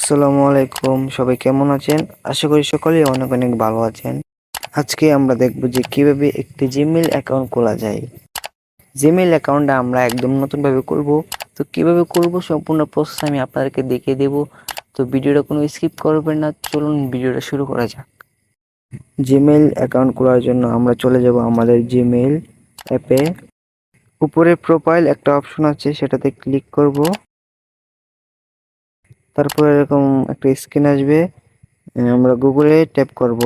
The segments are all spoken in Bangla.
আসসালামু আলাইকুম, সবাই কেমন আছেন? আশা করি সকলেই অনেক অনেক ভালো আছেন। আজকে আমরা দেখব যে কিভাবে একটি জিমেইল অ্যাকাউন্ট খোলা যায়। জিমেইল অ্যাকাউন্টটা আমরা একদম নতুনভাবে খুলব। তো কিভাবে খুলব সম্পূর্ণ প্রসেস আমি আপনাদেরকে দেখিয়ে দেব। তো ভিডিওটা কোনো স্কিপ করবেন না, চলুন ভিডিওটা শুরু করা যাক। জিমেইল অ্যাকাউন্ট খোলার জন্য আমরা চলে যাব আমাদের জিমেইল অ্যাপে। উপরে প্রোফাইল একটা অপশন আছে, সেটাতে ক্লিক করব। তারপর এরকম একটা স্ক্রিন আসবে, আমরা গুগলে ট্যাপ করব।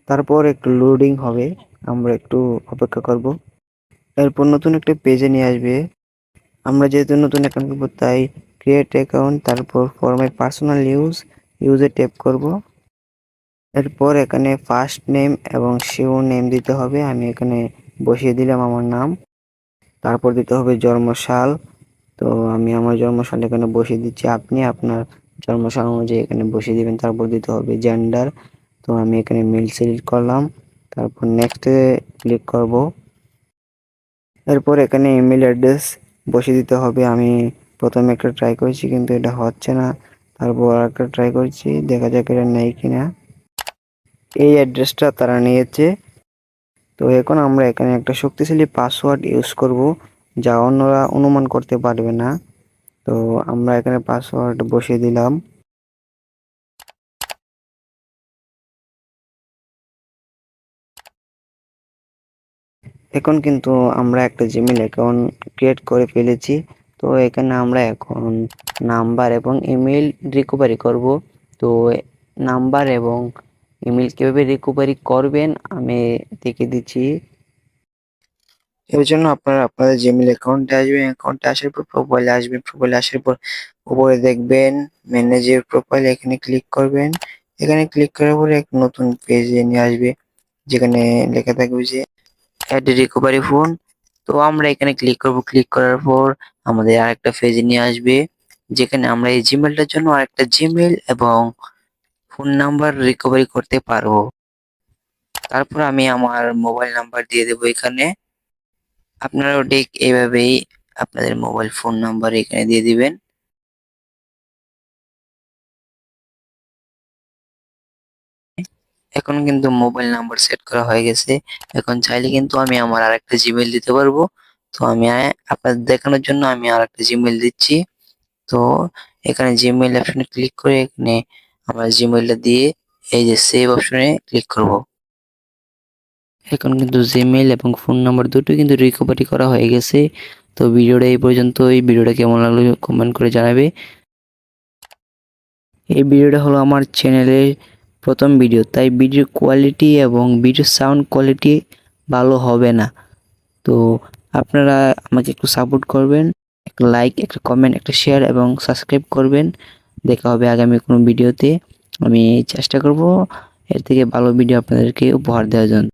তারপর একটু লোডিং হবে, আমরা একটু অপেক্ষা করব। এরপর নতুন একটা পেজে নিয়ে আসবে। আমরা যেহেতু নতুন অ্যাকাউন্ট করবো তাই ক্রিয়েট অ্যাকাউন্ট, তারপর ফর মাই পার্সোনাল ইউজে ট্যাপ করব। এরপর এখানে ফার্স্ট নেম এবং শিওর নেম দিতে হবে। আমি এখানে বসিয়ে দিলাম আমার নাম। তারপর দিতে হবে জন্মসাল। তো আমি আমার জন্মসাল এখানে বসিয়ে দিচ্ছি, আপনি আপনার জন্মসাল অনুযায়ী এখানে বসিয়ে দিবেন। তারপর দিতে হবে জেন্ডার, তো আমি এখানে মেল সিলেক্ট করলাম। তারপর নেক্সটে ক্লিক করব। এরপর এখানে ইমেল অ্যাড্রেস বসিয়ে দিতে হবে। আমি প্রথমে একটা ট্রাই করেছি কিন্তু এটা হচ্ছে না, তারপর আরেকটা ট্রাই করছি, দেখা যাক এটা নেই কিনা। এই অ্যাড্রেসটা তারা নিয়েছে। তো এখন আমরা এখানে একটা শক্তিশালী পাসওয়ার্ড ইউজ করব, যা অন্যরা অনুমান করতে পারবে না। তো আমরা এখানে পাসওয়ার্ড বসিয়ে দিলাম। এখন কিন্তু আমরা একটা জিমেইল অ্যাকাউন্ট ক্রিয়েট করে ফেলেছি। তো এখানে আমরা এখন নাম্বার এবং ইমেল রিকভারি করব। তো নাম্বার এবং ইমেল কিভাবে রিকভারি করবেন আমি দেখিয়ে দিচ্ছি। এর জন্য আপনারা আপনাদের জিমেইল অ্যাকাউন্টে আসবেন, অ্যাকাউন্টে আসার পর প্রোফাইলে আসবেন, প্রোফাইলে আসার পর উপরে দেখবেন ম্যানেজ ইওর প্রোফাইল, এখানে ক্লিক করবেন। এখানে ক্লিক করার পরে এক নতুন পেজে নিয়ে আসবে, যেখানে লেখা থাকবে যে অ্যাড রিকভারি ফোন। তো আমরা এখানে ক্লিক করব, ক্লিক করার পর আমাদের আরেকটা পেজে নিয়ে আসবে, যেখানে আমরা এই জিমেইলটার জন্য আরেকটা জিমেইল এবং ফোন নাম্বার রিকভারি করতে পারবো। তারপর আমি আমার মোবাইল নাম্বার দিয়ে দেবো এখানে। আপনারাও ঠিক এইভাবেই আপনাদের মোবাইল ফোন নাম্বার এখানে দিয়ে দিবেন। এখন কিন্তু মোবাইল নাম্বার সেট করা হয়ে গেছে। এখন চাইলে কিন্তু আমি আমার আরেকটা জিমেইল দিতে পারবো। তো আমি আপনাদের দেখানোর জন্য আমি আরেকটা জিমেইল দিচ্ছি। তো এখানে জিমেইল অপশনে ক্লিক করে এখানে আমার জিমেইলটা দিয়ে এই যে সেভ অপশনে ক্লিক করব। এখন কিন্তু জিমেইল এবং ফোন নাম্বার দুটোই কিন্তু রিকভারি করা হয়ে গেছে। তো ভিডিওটা এই পর্যন্তই। ভিডিওটা কেমন লাগলো কমেন্ট করে জানাবে। এই ভিডিওটা হলো আমার চ্যানেলের প্রথম ভিডিও, তাই ভিডিও কোয়ালিটি এবং ভিডিও সাউন্ড কোয়ালিটি ভালো হবে না। তো আপনারা আমাকে একটু সাপোর্ট করবেন, একটা লাইক, একটা কমেন্ট, একটা শেয়ার এবং সাবস্ক্রাইব করবেন। দেখা হবে আগামী কোনো ভিডিওতে। আমি চেষ্টা করব এর থেকে ভালো ভিডিও আপনাদেরকে উপহার দেওয়ার জন্য।